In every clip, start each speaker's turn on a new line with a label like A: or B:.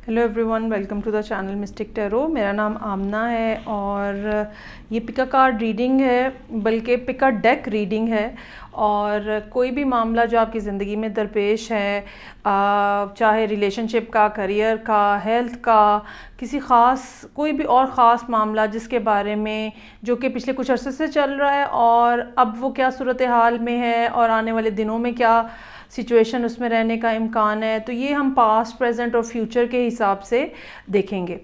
A: Hello everyone, welcome to the channel Mystic Tarot. मेरा नाम आमना है और ये पिका कार्ड रीडिंग है, बल्कि पिका डेक रीडिंग है। और कोई भी मामला जो आपकी ज़िंदगी में दरपेश है, चाहे रिलेशनशिप का, करियर का, हेल्थ का, किसी ख़ास कोई भी और ख़ास मामला जिसके बारे में जो कि पिछले कुछ अरसे से चल रहा है और अब वो क्या सूरत हाल में है और आने वाले दिनों में क्या सिचुएशन उसमें रहने का इम्कान है, तो ये हम पास्ट, प्रेजेंट और फ्यूचर के हिसाब से देखेंगे।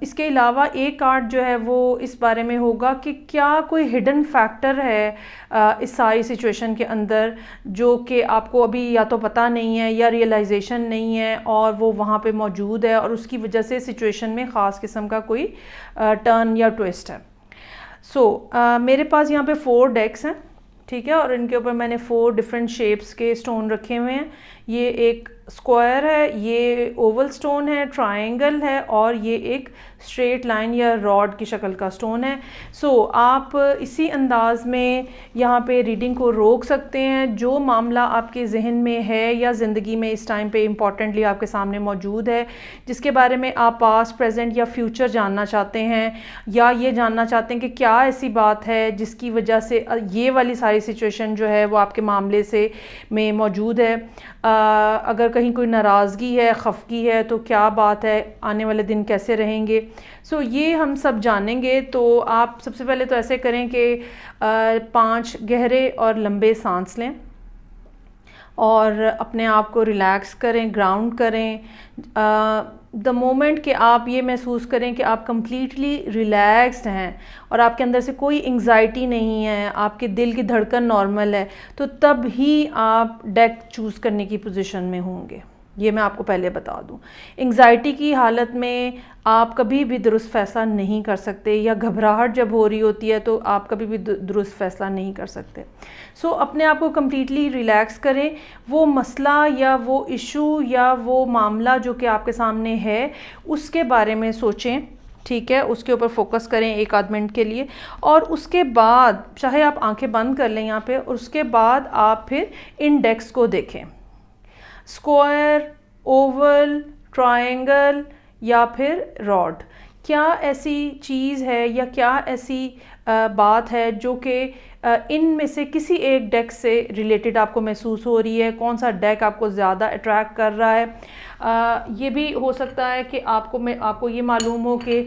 A: इसके अलावा एक कार्ड जो है वो इस बारे में होगा कि क्या कोई हिडन फैक्टर है इस सारी सिचुएशन के अंदर जो कि आपको अभी या तो पता नहीं है या रियलाइजेशन नहीं है और वो वहाँ पे मौजूद है और उसकी वजह से सिचुएशन में ख़ास किस्म का कोई टर्न या ट्विस्ट है। मेरे पास यहाँ पे 4 डेक्स हैं, ठीक है, और इनके ऊपर मैंने 4 डिफरेंट शेप्स के स्टोन रखे हुए हैं। ये एक स्क्वायर है, ये ओवल स्टोन है, ट्रायंगल है और ये एक स्ट्रेट लाइन या रॉड की शक्ल का स्टोन है। आप इसी अंदाज में यहाँ पे रीडिंग को रोक सकते हैं। जो मामला आपके जहन में है या ज़िंदगी में इस टाइम पे इम्पॉर्टेंटली आपके सामने मौजूद है, जिसके बारे में आप पास्ट, प्रेजेंट या फ्यूचर जानना चाहते हैं, या ये जानना चाहते हैं कि क्या ऐसी बात है जिसकी वजह से ये वाली सारी सिचुएशन जो है वो आपके मामले से में मौजूद है। अगर कहीं कोई नाराज़गी है, खफगी है, तो क्या बात है, आने वाले दिन कैसे रहेंगे, ये हम सब जानेंगे। तो आप सबसे पहले तो ऐसे करें कि 5 गहरे और लंबे सांस लें और अपने आप को रिलैक्स करें, ग्राउंड करें। द मोमेंट कि आप ये महसूस करें कि आप कंप्लीटली रिलैक्स्ड हैं और आपके अंदर से कोई एंग्जाइटी नहीं है, आपके दिल की धड़कन नॉर्मल है, तो तब ही आप डेक चूज़ करने की पोजीशन में होंगे। ये मैं आपको पहले बता दूं। एंग्जाइटी की हालत में आप कभी भी दुरुस्त फ़ैसला नहीं कर सकते, या घबराहट जब हो रही होती है तो आप कभी भी दुरुस्त फ़ैसला नहीं कर सकते। अपने आप को कम्प्लीटली रिलैक्स करें। वो मसला या वो इशू या वो मामला जो कि आपके सामने है उसके बारे में सोचें, ठीक है, उसके ऊपर फोकस करें 1 आध मिनट के लिए। और उसके बाद चाहे आप आंखें बंद कर लें यहाँ पे, और उसके बाद आप फिर इन डेक्स को देखें, स्क्वायर, ओवल, ट्रायंगल या फिर रॉड। क्या ऐसी चीज़ है या क्या ऐसी बात है जो कि इन में से किसी एक डेक से रिलेटेड आपको महसूस हो रही है? कौन सा डेक आपको ज़्यादा अट्रैक्ट कर रहा है? ये भी हो सकता है कि आपको ये मालूम हो कि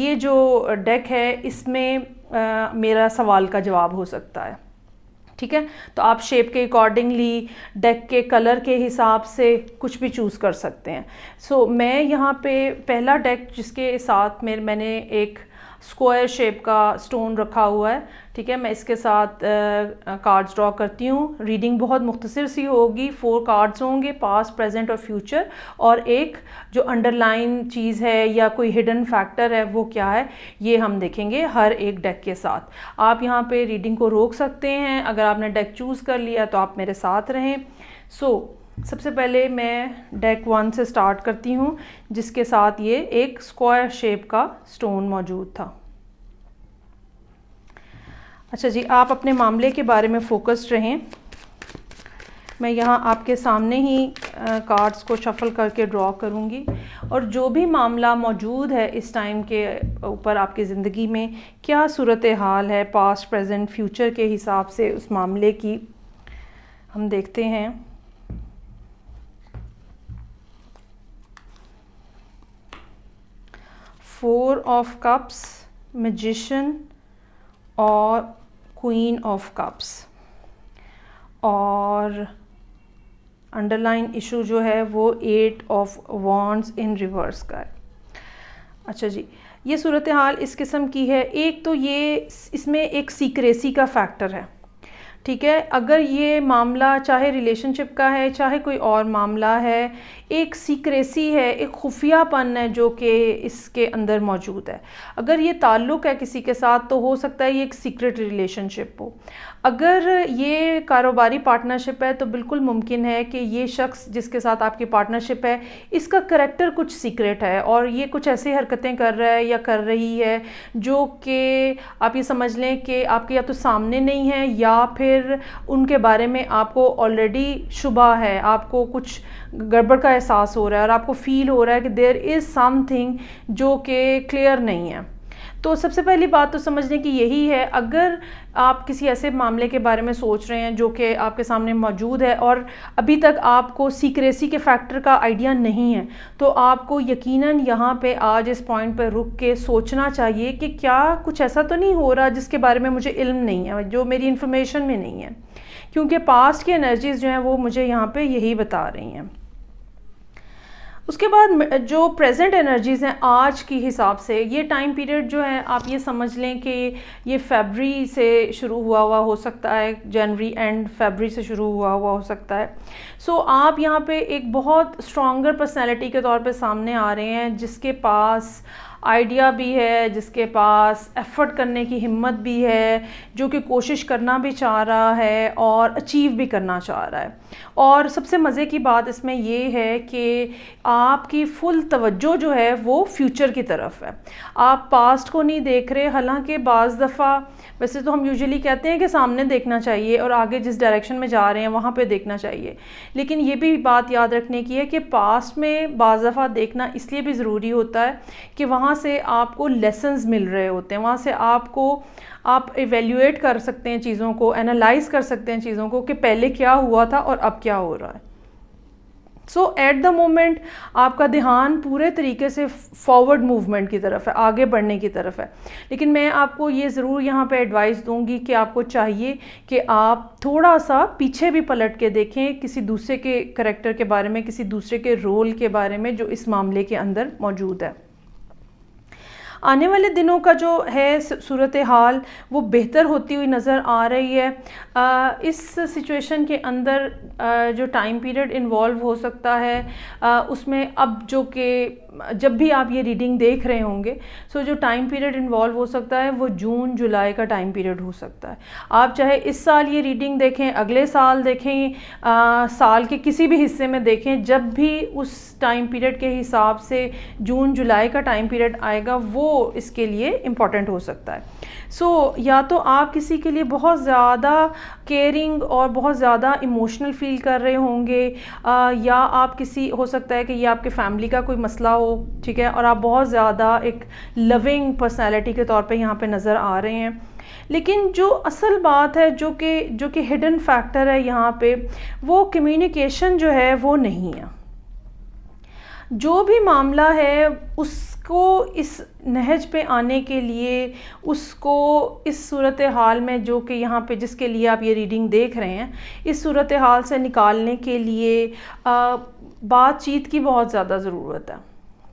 A: ये जो डेक है इसमें मेरा सवाल का जवाब हो सकता है, ठीक है। तो आप शेप के अकॉर्डिंगली, डेक के कलर के हिसाब से कुछ भी चूज़ कर सकते हैं। मैं यहाँ पे पहला डेक जिसके साथ मैंने एक स्क्वायर शेप का स्टोन रखा हुआ है, ठीक है, मैं इसके साथ कार्ड्स ड्रॉ करती हूँ। रीडिंग बहुत मुख्तसर सी होगी, 4 कार्ड्स होंगे, पास्ट, प्रेजेंट और फ्यूचर, और एक जो अंडरलाइन चीज़ है या कोई हिडन फैक्टर है वो क्या है, ये हम देखेंगे हर एक डेक के साथ। आप यहाँ पे रीडिंग को रोक सकते हैं। अगर आपने डेक चूज़ कर लिया तो आप मेरे साथ रहें। सबसे पहले मैं डेक 1 से स्टार्ट करती हूँ, जिसके साथ ये एक स्क्वायर शेप का स्टोन मौजूद था। अच्छा जी, आप अपने मामले के बारे में फ़ोकस्ड रहें। मैं यहाँ आपके सामने ही कार्ड्स को शफल करके ड्रॉ करूँगी, और जो भी मामला मौजूद है इस टाइम के ऊपर आपकी ज़िंदगी में, क्या सूरत हाल है पास्ट, प्रेजेंट, फ्यूचर के हिसाब से उस मामले की हम देखते हैं। फोर ऑफ कप्स, मैजिशियन और क्वीन ऑफ कप्स, और अंडरलाइन इशू जो है वो 8 ऑफ वॉन्ड्स इन रिवर्स का है। अच्छा जी, ये सूरत हाल इस किस्म की है। एक तो ये इसमें एक सीक्रेसी का फैक्टर है, ठीक है। अगर ये मामला चाहे रिलेशनशिप का है चाहे कोई और मामला है, एक सीक्रेसी है, एक खुफियापन है जो कि इसके अंदर मौजूद है। अगर ये ताल्लुक़ है किसी के साथ तो हो सकता है ये एक सीक्रेट रिलेशनशिप हो। अगर ये कारोबारी पार्टनरशिप है तो बिल्कुल मुमकिन है कि ये शख्स जिसके साथ आपकी पार्टनरशिप है, इसका करैक्टर कुछ सीक्रेट है और ये कुछ ऐसी हरकतें कर रहा है या कर रही है जो कि आप ये समझ लें कि आपके या तो सामने नहीं है या फिर उनके बारे में आपको ऑलरेडी शुबा है, आपको कुछ गड़बड़ का एहसास हो रहा है और आपको फील हो रहा है कि देयर इज़ समथिंग जो कि क्लियर नहीं है। तो सबसे पहली बात तो समझने की यही है, अगर आप किसी ऐसे मामले के बारे में सोच रहे हैं जो कि आपके सामने मौजूद है और अभी तक आपको सीक्रेसी के फैक्टर का आइडिया नहीं है, तो आपको यकीनन यहाँ पे आज इस पॉइंट पर रुक के सोचना चाहिए कि क्या कुछ ऐसा तो नहीं हो रहा जिसके बारे में मुझे इल्म नहीं है, जो मेरी इन्फॉर्मेशन में नहीं है, क्योंकि पास्ट की एनर्जीज़ जो हैं वो मुझे यहाँ पे यही बता रही हैं। उसके बाद जो प्रेजेंट एनर्जीज़ हैं आज की हिसाब से, ये टाइम पीरियड जो है आप ये समझ लें कि ये फरवरी से शुरू हुआ हो सकता है, जनवरी एंड फरवरी से शुरू हुआ हो सकता है। सो आप यहाँ पे एक बहुत स्ट्रॉन्गर पर्सनैलिटी के तौर पे सामने आ रहे हैं, जिसके पास आइडिया भी है, जिसके पास एफ़र्ट करने की हिम्मत भी है, जो कि कोशिश करना भी चाह रहा है और अचीव भी करना चाह रहा है। और सबसे मज़े की बात इसमें ये है कि आपकी फुल तवज्जो जो है वो फ्यूचर की तरफ है, आप पास्ट को नहीं देख रहे। हालांकि बाज़ दफ़ा वैसे तो हम यूजुअली कहते हैं कि सामने देखना चाहिए और आगे जिस डायरेक्शन में जा रहे हैं वहाँ पे देखना चाहिए, लेकिन ये भी बात याद रखने की है कि पास्ट में बाज़ दफ़ा देखना इसलिए भी ज़रूरी होता है कि वहाँ से आपको लेसन्स मिल रहे होते हैं, वहाँ से आप एवेल्यूएट कर सकते हैं चीज़ों को, एनालाइज कर सकते हैं चीज़ों को कि पहले क्या हुआ था और अब क्या हो रहा है। सो एट द मोमेंट आपका ध्यान पूरे तरीके से फॉरवर्ड मूवमेंट की तरफ है, आगे बढ़ने की तरफ है। लेकिन मैं आपको ये ज़रूर यहाँ पे एडवाइस दूंगी कि आपको चाहिए कि आप थोड़ा सा पीछे भी पलट के देखें, किसी दूसरे के करैक्टर के बारे में, किसी दूसरे के रोल के बारे में जो इस मामले के अंदर मौजूद है। आने वाले दिनों का जो है सूरत हाल वो बेहतर होती हुई नज़र आ रही है। इस सिचुएशन के अंदर जो टाइम पीरियड इन्वॉल्व हो सकता है उसमें अब जो कि जब भी आप ये रीडिंग देख रहे होंगे, सो जो टाइम पीरियड इन्वॉल्व हो सकता है वो जून जुलाई का टाइम पीरियड हो सकता है। आप चाहे इस साल ये रीडिंग देखें, अगले साल देखें, साल के किसी भी हिस्से में देखें, जब भी उस टाइम पीरियड के हिसाब से जून जुलाई का टाइम पीरियड आएगा वो इसके लिए इम्पॉर्टेंट हो सकता है। सो या तो आप किसी के लिए बहुत ज़्यादा केयरिंग और बहुत ज़्यादा इमोशनल फील कर रहे होंगे, या आप किसी, हो सकता है कि ये आपके फैमिली का कोई मसला हो, ठीक है, और आप बहुत ज़्यादा एक लविंग पर्सनैलिटी के तौर पे यहाँ पे नज़र आ रहे हैं। लेकिन जो असल बात है, जो कि हिडन फैक्टर है यहाँ पे, वो कम्युनिकेशन जो है वो नहीं है। जो भी मामला है उसको इस नहज पे आने के लिए, उसको इस सूरत हाल में जो कि यहाँ पे जिसके लिए आप ये रीडिंग देख रहे हैं, इस सूरत हाल से निकालने के लिए बातचीत की बहुत ज़्यादा ज़रूरत है।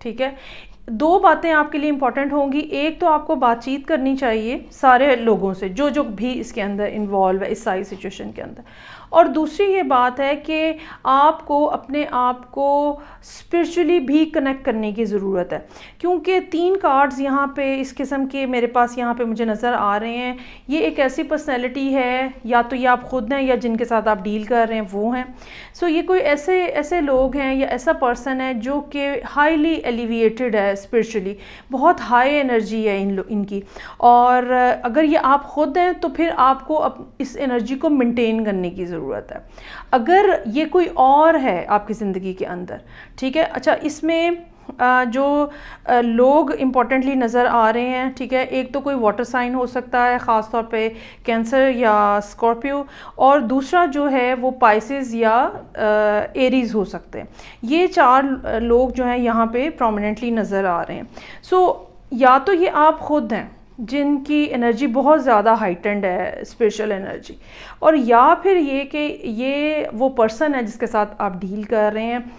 A: ठीक है, दो बातें आपके लिए इम्पॉर्टेंट होंगी। एक तो आपको बातचीत करनी चाहिए सारे लोगों से जो भी इसके अंदर इन्वॉल्व है, इस सारी सिचुएशन के अंदर। और दूसरी ये बात है कि आपको अपने आप को स्पिरिचुअली भी कनेक्ट करने की ज़रूरत है, क्योंकि 3 कार्ड्स यहाँ पे इस किस्म के मेरे पास यहाँ पे मुझे नज़र आ रहे हैं। ये एक ऐसी पर्सनैलिटी है, या तो ये आप ख़ुद हैं या जिनके साथ आप डील कर रहे हैं वो हैं। सो ये कोई ऐसे लोग हैं या ऐसा पर्सन है जो कि हाईली एलिवेटेड है स्पिरिचुअली, बहुत हाई एनर्जी है इनकी, और अगर ये आप ख़ुद हैं तो फिर आपको इस एनर्जी को मेंटेन करने की ज़रूरत है। अगर ये कोई और है आपकी ज़िंदगी के अंदर, ठीक है, अच्छा, इसमें जो लोग इम्पॉर्टेंटली नज़र आ रहे हैं, ठीक है, एक तो कोई वाटर साइन हो सकता है, ख़ास तौर पे कैंसर या स्कॉर्पियो, और दूसरा जो है वो पाइसेस या एरीज़ हो सकते हैं। ये 4 लोग जो हैं यहाँ पे प्रोमिनेंटली नज़र आ रहे हैं। सो या तो ये आप ख़ुद हैं जिनकी एनर्जी बहुत ज़्यादा हाइटेंड है, स्पिरिचुअल एनर्जी, और या फिर ये कि ये वो पर्सन है जिसके साथ आप डील कर रहे हैं।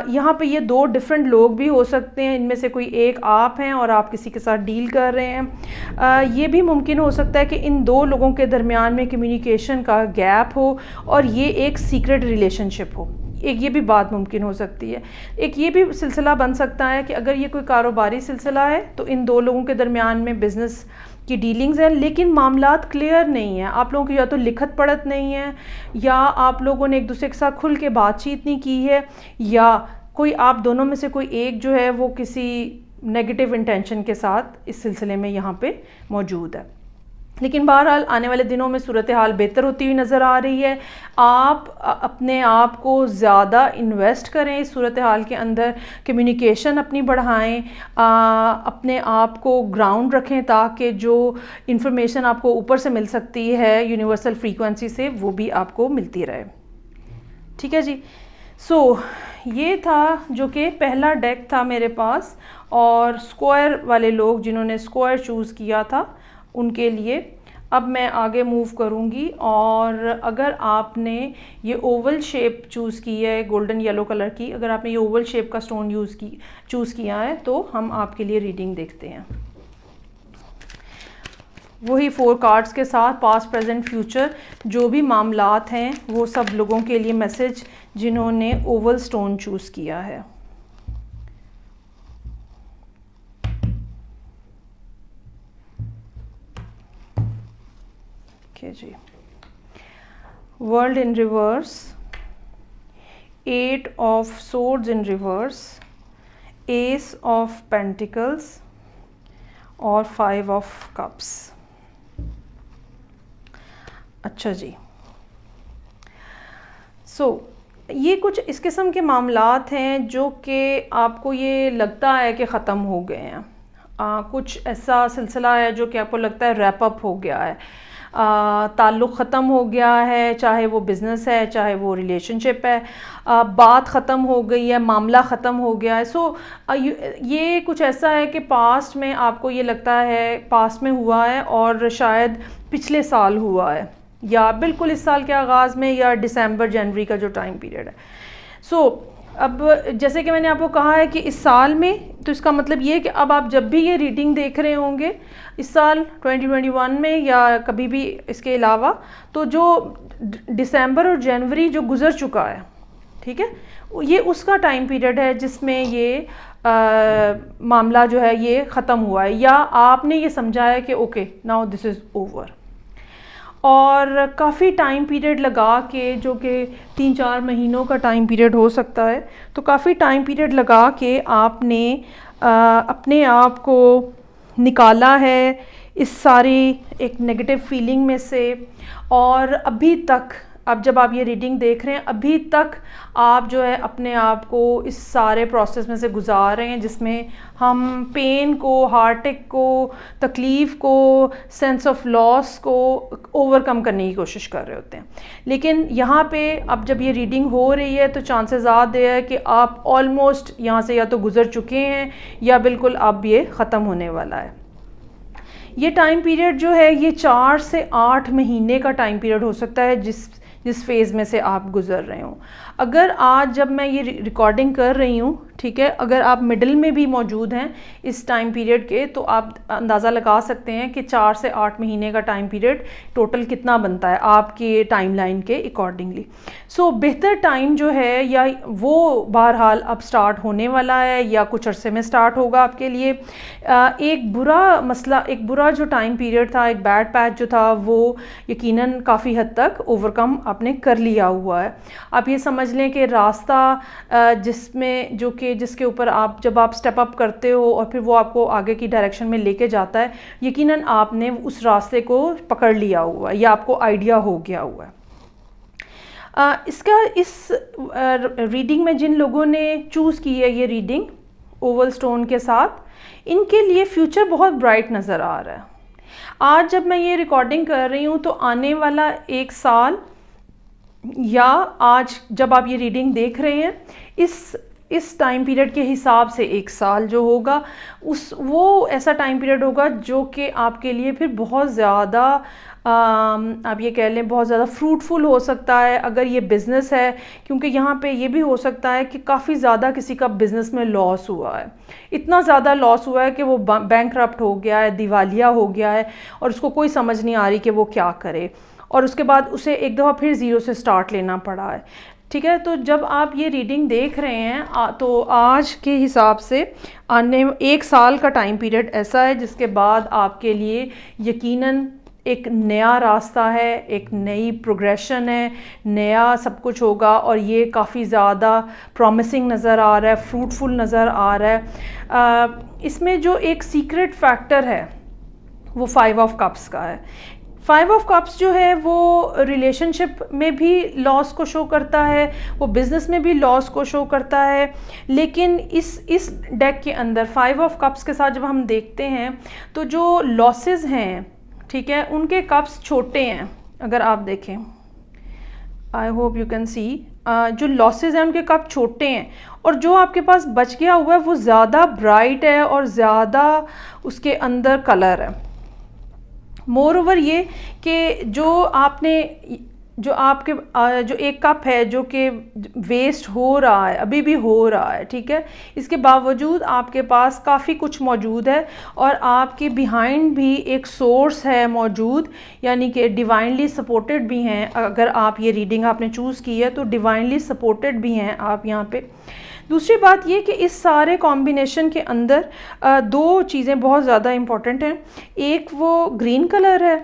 A: यहाँ पे ये 2 डिफरेंट लोग भी हो सकते हैं, इनमें से कोई एक आप हैं और आप किसी के साथ डील कर रहे हैं। ये भी मुमकिन हो सकता है कि इन 2 लोगों के दरमियान में कम्युनिकेशन का गैप हो और ये एक सीक्रेट रिलेशनशिप हो। एक ये भी बात मुमकिन हो सकती है। एक ये भी सिलसिला बन सकता है कि अगर ये कोई कारोबारी सिलसिला है तो इन 2 लोगों के दरमियान में बिज़नेस की डीलिंग्स हैं, लेकिन मामलात क्लियर नहीं है। आप लोगों की या तो लिखत पढ़त नहीं है, या आप लोगों ने एक दूसरे के साथ खुल के बातचीत नहीं की है, या कोई आप दोनों में से कोई एक जो है वो किसी नेगेटिव इंटेंशन के साथ इस सिलसिले में यहाँ पे मौजूद है। लेकिन बहरहाल आने वाले दिनों में सूरत हाल बेहतर होती हुई नज़र आ रही है। आप अपने आप को ज़्यादा इन्वेस्ट करें इस सूरत हाल के अंदर, कम्युनिकेशन अपनी बढ़ाएं, अपने आप को ग्राउंड रखें ताकि जो इन्फॉर्मेशन आपको ऊपर से मिल सकती है यूनिवर्सल फ्रीक्वेंसी से वो भी आपको मिलती रहे। ठीक है जी। ये था जो कि पहला डेक था मेरे पास, और स्क्वायर वाले लोग जिन्होंने स्क्वायर चूज़ किया था उनके लिए। अब मैं आगे मूव करूंगी, और अगर आपने ये ओवल शेप चूज़ की है गोल्डन येलो कलर की, अगर आपने ये ओवल शेप का स्टोन चूज़ किया है तो हम आपके लिए रीडिंग देखते हैं। वही 4 कार्ड्स के साथ पास्ट प्रेजेंट फ्यूचर जो भी मामलात हैं वो सब लोगों के लिए मैसेज जिन्होंने ओवल स्टोन चूज़ किया है। ओके जी। World in reverse, 8 of swords in reverse, ace of pentacles और 5 ऑफ कप्स। अच्छा जी। ये कुछ इस किस्म के मामलात हैं जो कि आपको ये लगता है कि ख़त्म हो गए हैं। कुछ ऐसा सिलसिला है जो कि आपको लगता है रैप अप हो गया है, ताल्लुक़ ख़त्म हो गया है, चाहे वो बिज़नेस है चाहे वो रिलेशनशिप है, बात ख़त्म हो गई है, मामला ख़त्म हो गया है। ये कुछ ऐसा है कि पास्ट में आपको ये लगता है पास्ट में हुआ है और शायद पिछले साल हुआ है, या बिल्कुल इस साल के आगाज़ में, या दिसंबर जनवरी का जो टाइम पीरियड है। अब जैसे कि मैंने आपको कहा है कि इस साल में, तो इसका मतलब ये है कि अब आप जब भी ये रीडिंग देख रहे होंगे इस साल 2021 में या कभी भी इसके अलावा, तो जो दिसंबर और जनवरी जो गुज़र चुका है, ठीक है, ये उसका टाइम पीरियड है जिसमें ये मामला जो है ये ख़त्म हुआ है, या आपने ये समझा है कि okay now this is over. और काफ़ी टाइम पीरियड लगा के, जो कि 3-4 महीनों का टाइम पीरियड हो सकता है, तो काफ़ी टाइम पीरियड लगा के आपने अपने आप को निकाला है इस सारी एक नेगेटिव फीलिंग में से। और अभी तक, अब जब आप ये रीडिंग देख रहे हैं, अभी तक आप जो है अपने आप को इस सारे प्रोसेस में से गुजार रहे हैं जिसमें हम पेन को, हार्टेक को, तकलीफ़ को, सेंस ऑफ लॉस को ओवरकम करने की कोशिश कर रहे होते हैं। लेकिन यहाँ पे अब जब ये रीडिंग हो रही है तो चांसेस ज़्यादा है कि आप ऑलमोस्ट यहाँ से या तो गुज़र चुके हैं या बिल्कुल अब ये ख़त्म होने वाला है। ये टाइम पीरियड जो है ये 4 से 8 महीने का टाइम पीरियड हो सकता है जिस फेज़ में से आप गुज़र रहे हो। अगर आज जब मैं ये रिकॉर्डिंग कर रही हूँ, ठीक है, अगर आप मिडिल में भी मौजूद हैं इस टाइम पीरियड के, तो आप अंदाज़ा लगा सकते हैं कि 4 से 8 महीने का टाइम पीरियड टोटल कितना बनता है आपके टाइमलाइन के अकॉर्डिंगली। बेहतर टाइम जो है या वो बहरहाल अब स्टार्ट होने वाला है या कुछ अरसे में स्टार्ट होगा आपके लिए। एक बुरा जो टाइम पीरियड था, एक बैड पैच जो था, वो यकीनन काफ़ी हद तक ओवरकम आपने कर लिया हुआ है। आप ये समझ लें कि रास्ता जिसके ऊपर आप जब आप स्टेप अप करते हो और फिर वो आपको आगे की डायरेक्शन में लेके जाता है, यकीनन आपने उस रास्ते को पकड़ लिया हुआ है या आपको आइडिया हो गया हुआ है। इस रीडिंग में जिन लोगों ने चूज़ की है ये रीडिंग ओवल स्टोन के साथ, इनके लिए फ्यूचर बहुत ब्राइट नज़र आ रहा है। आज जब मैं ये रिकॉर्डिंग कर रही हूँ तो आने वाला 1 साल, या आज जब आप ये रीडिंग देख रहे हैं इस टाइम पीरियड के हिसाब से 1 साल जो होगा वो ऐसा टाइम पीरियड होगा जो कि आपके लिए फिर बहुत ज़्यादा आप ये कह लें बहुत ज़्यादा फ्रूटफुल हो सकता है अगर ये बिज़नेस है, क्योंकि यहाँ पे ये भी हो सकता है कि काफ़ी ज़्यादा किसी का बिज़नेस में लॉस हुआ है, इतना ज़्यादा लॉस हुआ है कि वो बैंकरप्ट हो गया है, दिवालिया हो गया है और उसको कोई समझ नहीं आ रही कि वो क्या करे, और उसके बाद उसे एक दफ़ा फिर ज़ीरो से स्टार्ट लेना पड़ा है। ठीक है, तो जब आप ये रीडिंग देख रहे हैं तो आज के हिसाब से आने 1 साल का टाइम पीरियड ऐसा है जिसके बाद आपके लिए यकीनन एक नया रास्ता है, एक नई प्रोग्रेशन है, नया सब कुछ होगा और ये काफ़ी ज़्यादा प्रॉमिसिंग नज़र आ रहा है, फ्रूटफुल नज़र आ रहा है। इसमें जो एक सीक्रेट फैक्टर है वो 5 ऑफ कप्स का है। 5 ऑफ कप्स जो है वो रिलेशनशिप में भी लॉस को शो करता है, वो बिज़नेस में भी लॉस को शो करता है। लेकिन इस डेक के अंदर 5 ऑफ कप्स के साथ जब हम देखते हैं तो जो लॉसेस हैं, ठीक है, उनके कप्स छोटे हैं। अगर आप देखें, I hope you can see, जो लॉसेस हैं उनके कप छोटे हैं और जो आपके पास बच गया हुआ है वो ज़्यादा ब्राइट है और ज़्यादा उसके अंदर कलर है। मोर ओवर ये कि जो एक कप है जो कि वेस्ट हो रहा है, अभी भी हो रहा है, ठीक है, इसके बावजूद आपके पास काफ़ी कुछ मौजूद है और आपके बिहाइंड भी एक सोर्स है मौजूद, यानी कि डिवाइनली सपोर्टेड भी हैं। अगर आप ये रीडिंग आपने चूज़ की है तो डिवाइनली सपोर्टेड भी हैं आप यहाँ पे। दूसरी बात ये कि इस सारे कॉम्बिनेशन के अंदर दो चीज़ें बहुत ज़्यादा इम्पॉर्टेंट हैं। एक वो ग्रीन कलर है,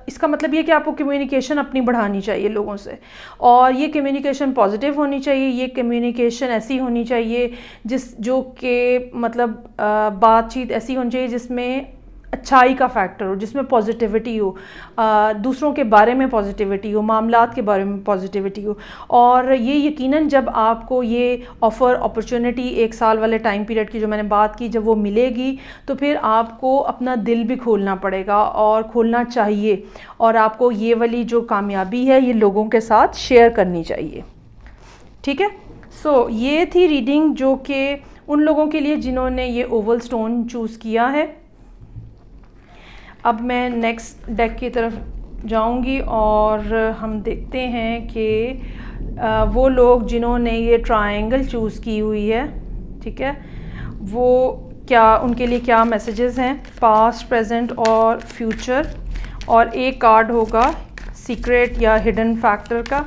A: इसका मतलब ये कि आपको कम्युनिकेशन अपनी बढ़ानी चाहिए लोगों से, और ये कम्युनिकेशन पॉजिटिव होनी चाहिए। ये कम्युनिकेशन ऐसी होनी चाहिए जो कि मतलब बातचीत ऐसी होनी चाहिए जिसमें अच्छाई का फैक्टर हो, जिसमें पॉजिटिविटी हो, दूसरों के बारे में पॉजिटिविटी हो, मामलात के बारे में पॉजिटिविटी हो। और ये यकीनन जब आपको ये ऑफ़र अपॉर्चुनिटी 1 साल वाले टाइम पीरियड की जो मैंने बात की, जब वो मिलेगी तो फिर आपको अपना दिल भी खोलना पड़ेगा और खोलना चाहिए, और आपको ये वाली जो कामयाबी है ये लोगों के साथ शेयर करनी चाहिए। ठीक है, सो ये थी रीडिंग जो कि उन लोगों के लिए जिन्होंने ये ओवल स्टोन चूज़ किया है। अब मैं नेक्स्ट डेक की तरफ जाऊंगी और हम देखते हैं कि वो लोग जिन्होंने ये ट्रायंगल चूज़ की हुई है, ठीक है, वो क्या, उनके लिए क्या मैसेजेस हैं पास्ट, प्रेजेंट और फ्यूचर। और एक कार्ड होगा सीक्रेट या हिडन फैक्टर का।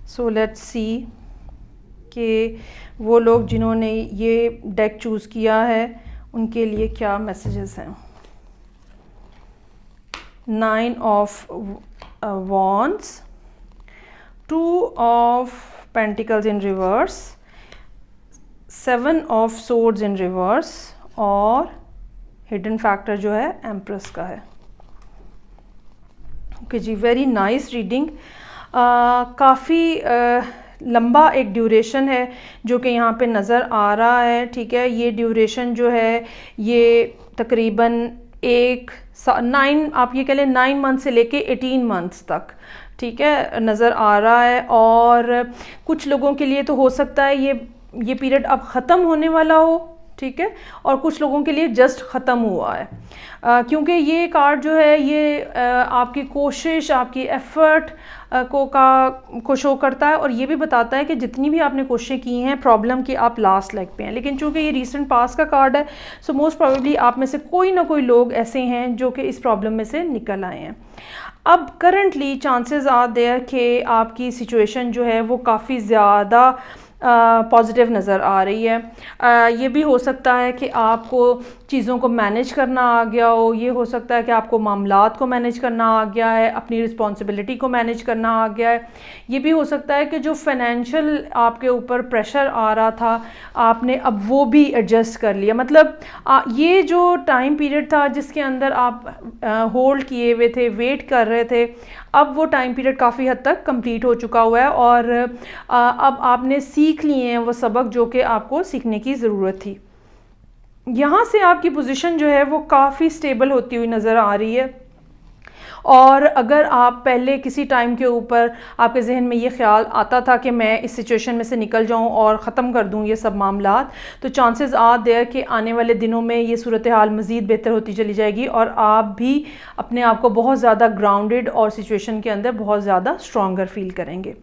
A: सो लेट्स सी कि वो लोग जिन्होंने ये डेक चूज़ किया है उनके लिए क्या मैसेजेस हैं। 9 of wands, 2 of pentacles in reverse, 7 of swords in reverse, और हिडन फैक्टर जो है एम्प्रेस का है। ओके जी, वेरी नाइस रीडिंग। काफ़ी लंबा एक ड्यूरेशन है जो कि यहाँ पे नज़र आ रहा है, ठीक है। ये ड्यूरेशन जो है ये तकरीबन 9 आप ये कह लें 9 मंथ से लेके 18 मंथ्स तक, ठीक है, नज़र आ रहा है। और कुछ लोगों के लिए तो हो सकता है ये पीरियड अब ख़त्म होने वाला हो, ठीक है, और कुछ लोगों के लिए जस्ट ख़त्म हुआ है, क्योंकि ये कार्ड जो है ये आपकी कोशिश, आपकी एफ़र्ट को शो करता है, और ये भी बताता है कि जितनी भी आपने कोशिशें की हैं प्रॉब्लम की आप लास्ट लेग पे हैं। लेकिन चूंकि ये रीसेंट पास का कार्ड है, सो मोस्ट प्रोबेबली आप में से कोई ना कोई लोग ऐसे हैं जो कि इस प्रॉब्लम में से निकल आए हैं। अब करंटली चांसेस आर देयर कि आपकी सिचुएशन जो है वो काफ़ी ज़्यादा पॉजिटिव नज़र आ रही है। ये भी हो सकता है कि आपको चीज़ों को मैनेज करना आ गया हो, ये हो सकता है कि आपको मामलात को मैनेज करना आ गया है, अपनी रिस्पॉन्सिबिलिटी को मैनेज करना आ गया है। ये भी हो सकता है कि जो फाइनेंशियल आपके ऊपर प्रेशर आ रहा था आपने अब वो भी एडजस्ट कर लिया। मतलब ये जो टाइम पीरियड था जिसके अंदर आप होल्ड किए हुए थे, वेट कर रहे थे, अब वो टाइम पीरियड काफ़ी हद तक कंप्लीट हो चुका हुआ है, और अब आपने सीख लिए हैं वो सबक जो कि आपको सीखने की ज़रूरत थी। यहाँ से आपकी पोजीशन जो है वो काफ़ी स्टेबल होती हुई नज़र आ रही है। और अगर आप पहले किसी टाइम के ऊपर आपके जहन में ये ख्याल आता था कि मैं इस सिचुएशन में से निकल जाऊं और ख़त्म कर दूं ये सब मामलात, तो चांसेस आर देयर कि आने वाले दिनों में ये सूरत हाल मज़ीद बेहतर होती चली जाएगी और आप भी अपने आप को बहुत ज़्यादा ग्राउंडेड और सिचुएशन के अंदर बहुत ज़्यादा स्ट्रॉन्गर फील करेंगे।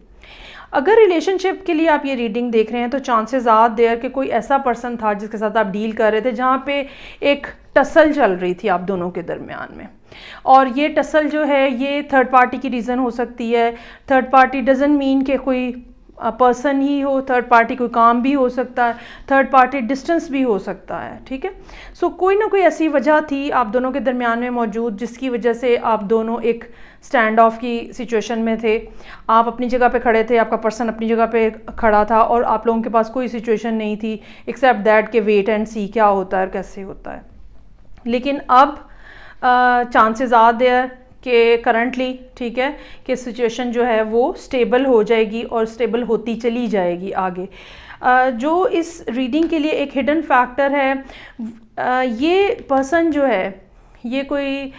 A: अगर रिलेशनशिप के लिए आप ये रीडिंग देख रहे हैं तो चांसेस आर देयर कि कोई ऐसा पर्सन था जिसके साथ आप डील कर रहे थे जहाँ पे एक टसल चल रही थी आप दोनों के दरमियान में, और ये टसल जो है ये थर्ड पार्टी की रीज़न हो सकती है। थर्ड पार्टी डजंट मीन कि कोई पर्सन ही हो, थर्ड पार्टी कोई काम भी हो सकता है, थर्ड पार्टी डिस्टेंस भी हो सकता है, ठीक है। सो कोई ना कोई ऐसी वजह थी आप दोनों के दरमियान में मौजूद जिसकी वजह से आप दोनों एक स्टैंड ऑफ की सिचुएशन में थे, आप अपनी जगह पे खड़े थे, आपका पर्सन अपनी जगह पे खड़ा था और आप लोगों के पास कोई सिचुएशन नहीं थी एक्सेप्ट दैट कि वेट एंड सी क्या होता है और कैसे होता है। लेकिन अब चांसेस आर देयर कि करंटली, ठीक है, कि सिचुएशन जो है वो स्टेबल हो जाएगी और स्टेबल होती चली जाएगी आगे। जो इस रीडिंग के लिए एक हिडन फैक्टर है, ये पर्सन जो है ये कोई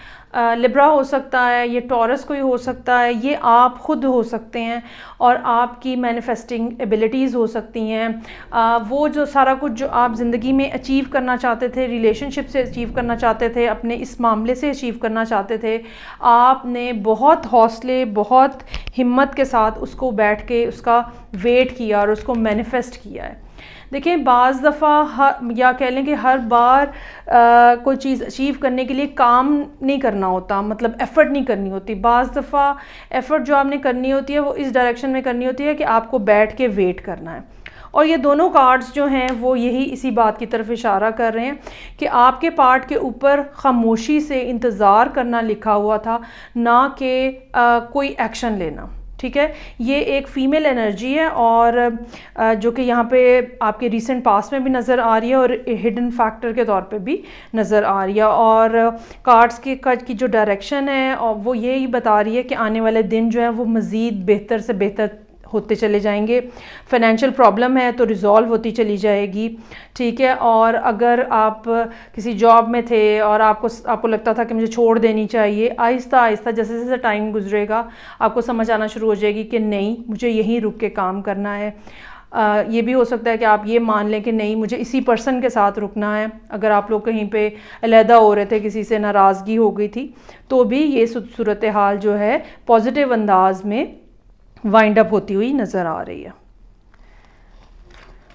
A: लिब्रा हो सकता है, ये टॉरस कोई हो सकता है, ये आप ख़ुद हो सकते हैं और आपकी मैनिफेस्टिंग एबिलिटीज़ हो सकती हैं। वो जो सारा कुछ जो आप ज़िंदगी में अचीव करना चाहते थे, रिलेशनशिप से अचीव करना चाहते थे, अपने इस मामले से अचीव करना चाहते थे, आपने बहुत हौसले, बहुत हिम्मत के साथ उसको बैठ के उसका वेट किया और उसको मैनिफेस्ट किया है। देखिए, बाज़ दफ़ा या कह लें कि हर बार कोई चीज़ अचीव करने के लिए काम नहीं करना होता, मतलब एफ़र्ट नहीं करनी होती। बाज़ दफ़ा एफ़र्ट जो आपने करनी होती है वो इस डायरेक्शन में करनी होती है कि आपको बैठ के वेट करना है। और ये दोनों कार्ड्स जो हैं वो यही इसी बात की तरफ इशारा कर रहे हैं कि आपके पार्ट के ऊपर खामोशी से इंतज़ार करना लिखा हुआ था, ना कि कोई एक्शन लेना। ठीक है, ये एक फ़ीमेल एनर्जी है और जो कि यहाँ पे आपके रीसेंट पास्ट में भी नज़र आ रही है और हिडन फैक्टर के तौर पे भी नज़र आ रही है। और कार्ड्स की जो डायरेक्शन है और वो यही बता रही है कि आने वाले दिन जो है वो मज़ीद बेहतर से बेहतर होते चले जाएंगे। फाइनेंशियल प्रॉब्लम है तो रिज़ॉल्व होती चली जाएगी, ठीक है। और अगर आप किसी जॉब में थे और आपको लगता था कि मुझे छोड़ देनी चाहिए, आहिस्ता आहिस्ता जैसे जैसे टाइम गुजरेगा आपको समझ आना शुरू हो जाएगी कि नहीं, मुझे यहीं रुक के काम करना है। ये भी हो सकता है कि आप ये मान लें कि नहीं, मुझे इसी पर्सन के साथ रुकना है। अगर आप लोग कहीं पे अलहदा हो रहे थे, किसी से नाराज़गी हो गई थी, तो भी ये सूरत हाल जो है पॉजिटिव अंदाज में वाइंड अप होती हुई नज़र आ रही है।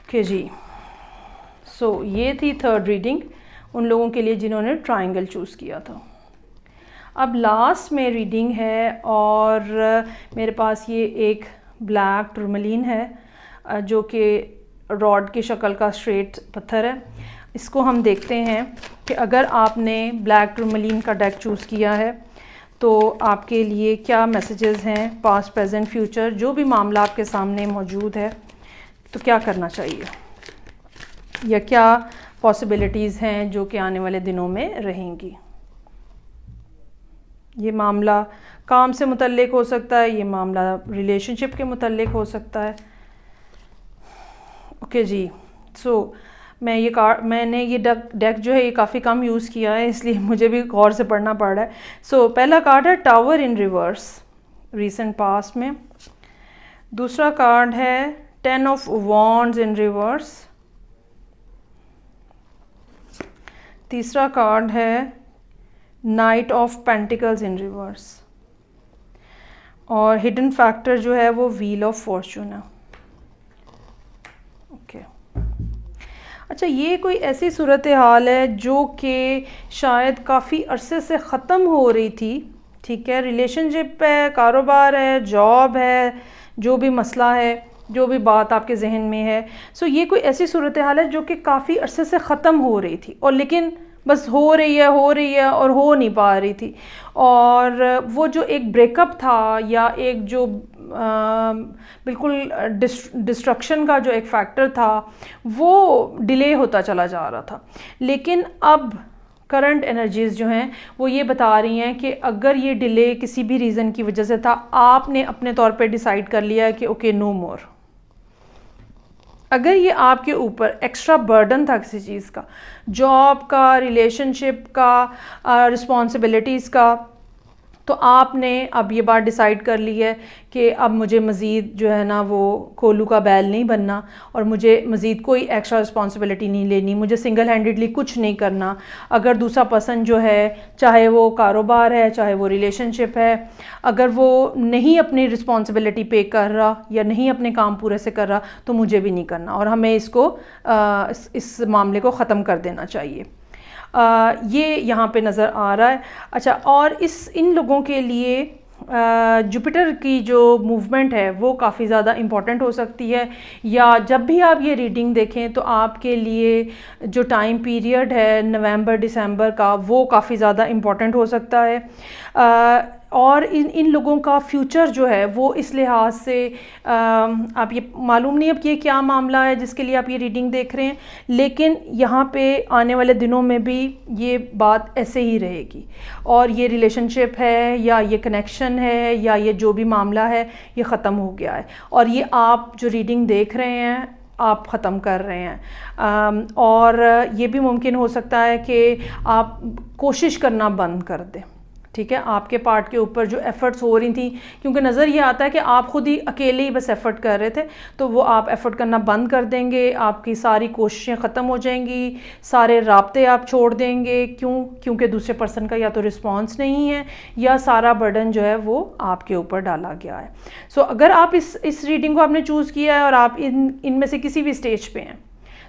A: ओके जी, सो ये थी थर्ड रीडिंग उन लोगों के लिए जिन्होंने ट्रायंगल चूज़ किया था। अब लास्ट में रीडिंग है और मेरे पास ये एक ब्लैक टूरमलीन है जो कि रॉड की शक्ल का स्ट्रेट पत्थर है। इसको हम देखते हैं कि अगर आपने ब्लैक टूरमलीन का डेक चूज़ किया है तो आपके लिए क्या मैसेजेस हैं, पास्ट प्रेजेंट फ्यूचर, जो भी मामला आपके सामने मौजूद है तो क्या करना चाहिए या क्या पॉसिबिलिटीज़ हैं जो कि आने वाले दिनों में रहेंगी। ये मामला काम से मुतल्लिक हो सकता है, ये मामला रिलेशनशिप के मुतल्लिक हो सकता है। ओके जी, सो मैंने ये डेक जो है ये काफ़ी कम यूज़ किया है, इसलिए मुझे भी गौर से पढ़ना पड़ रहा है। सो पहला कार्ड है टावर इन रिवर्स रीसेंट पास्ट में। दूसरा कार्ड है 10 ऑफ वॉन्ड्स इन रिवर्स। तीसरा कार्ड है night of pentacles in reverse. और हिडन फैक्टर जो है वो व्हील ऑफ फॉर्चून है। ओके, अच्छा, ये कोई ऐसी सूरत हाल है जो कि शायद काफ़ी अरसे से ख़त्म हो रही थी, ठीक है। रिलेशनशिप है, कारोबार है, जॉब है, जो भी मसला है, जो भी बात आपके जहन में है, सो ये कोई ऐसी सूरत हाल है जो कि काफ़ी अरसे से ख़त्म हो रही थी और लेकिन बस हो रही है और हो नहीं पा रही थी। और वो जो एक ब्रेकअप था या एक जो बिल्कुल डिस्ट्रक्शन का जो एक फैक्टर था वो डिले होता चला जा रहा था। लेकिन अब करंट एनर्जीज़ जो हैं वो ये बता रही हैं कि अगर ये डिले किसी भी रीज़न की वजह से था, आपने अपने तौर पे डिसाइड कर लिया है कि ओके, नो मोर। अगर ये आपके ऊपर एक्स्ट्रा बर्डन था किसी चीज़ का, जॉब का, रिलेशनशिप का, रिस्पॉन्सिबिलिटीज़ का, तो आपने अब ये बात डिसाइड कर ली है कि अब मुझे मज़ीद जो है ना वो कोलू का बैल नहीं बनना और मुझे मज़ीद कोई एक्स्ट्रा रिस्पॉन्सिबिलिटी नहीं लेनी, मुझे सिंगल हैंडेडली कुछ नहीं करना। अगर दूसरा पर्सन जो है, चाहे वो कारोबार है, चाहे वो रिलेशनशिप है, अगर वो नहीं अपनी रिस्पॉन्सिबिलिटी पे कर रहा या नहीं अपने काम पूरे से कर रहा तो मुझे भी नहीं करना और हमें इसको इस मामले को ख़त्म कर देना चाहिए। ये यहाँ पे नज़र आ रहा है। अच्छा, और इन लोगों के लिए जुपिटर की जो मूवमेंट है वो काफ़ी ज़्यादा इम्पॉर्टेंट हो सकती है, या जब भी आप ये रीडिंग देखें तो आपके लिए जो टाइम पीरियड है नवंबर दिसंबर का वो काफ़ी ज़्यादा इम्पॉर्टेंट हो सकता है। और इन लोगों का फ्यूचर जो है वो इस लिहाज से आप ये मालूम नहीं अब ये क्या मामला है जिसके लिए आप ये रीडिंग देख रहे हैं, लेकिन यहाँ पे आने वाले दिनों में भी ये बात ऐसे ही रहेगी और ये रिलेशनशिप है या ये कनेक्शन है या ये जो भी मामला है ये ख़त्म हो गया है और ये आप जो रीडिंग देख रहे हैं आप ख़त्म कर रहे हैं। और ये भी मुमकिन हो सकता है कि आप कोशिश करना बंद कर दें, ठीक है, आपके पार्ट के ऊपर जो एफ़र्ट्स हो रही थी, क्योंकि नज़र ये आता है कि आप खुद ही अकेले ही बस एफ़र्ट कर रहे थे, तो वो आप एफ़र्ट करना बंद कर देंगे, आपकी सारी कोशिशें ख़त्म हो जाएंगी, सारे राब्ते आप छोड़ देंगे। क्योंकि दूसरे पर्सन का या तो रिस्पॉन्स नहीं है या सारा बर्डन जो है वो आपके ऊपर डाला गया है। सो अगर आप इस रीडिंग को आपने चूज़ किया है और आप इनमें से किसी भी स्टेज पे हैं,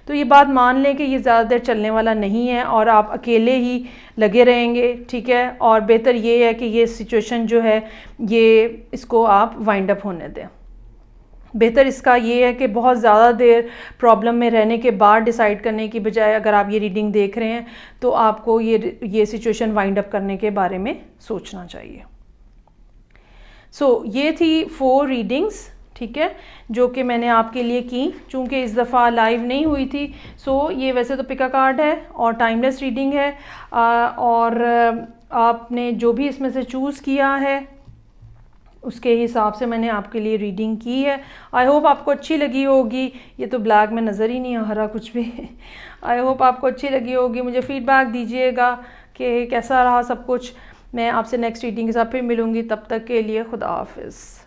A: तो ये बात मान लें कि ये ज़्यादा देर चलने वाला नहीं है और आप अकेले ही लगे रहेंगे, ठीक है। और बेहतर ये है कि ये सिचुएशन जो है ये इसको आप वाइंड अप होने दें। बेहतर इसका ये है कि बहुत ज़्यादा देर प्रॉब्लम में रहने के बाद डिसाइड करने की बजाय अगर आप ये रीडिंग देख रहे हैं तो आपको ये सिचुएशन वाइंड अप करने के बारे में सोचना चाहिए। सो ये थी 4 रीडिंग्स, ठीक है, जो कि मैंने आपके लिए की। चूँकि इस दफ़ा लाइव नहीं हुई थी, सो ये वैसे तो पिका कार्ड है और टाइमलेस रीडिंग है और आपने जो भी इसमें से चूज़ किया है उसके हिसाब से मैंने आपके लिए रीडिंग की है। आई होप आपको अच्छी लगी होगी। ये तो ब्लैक में नज़र ही नहीं आ रहा कुछ भी। आई होप आपको अच्छी लगी होगी। मुझे फ़ीडबैक दीजिएगा कि कैसा रहा सब कुछ। मैं आपसे नेक्स्ट रीडिंग के साथ फिर मिलूँगी, तब तक के लिए खुदा हाफिज़।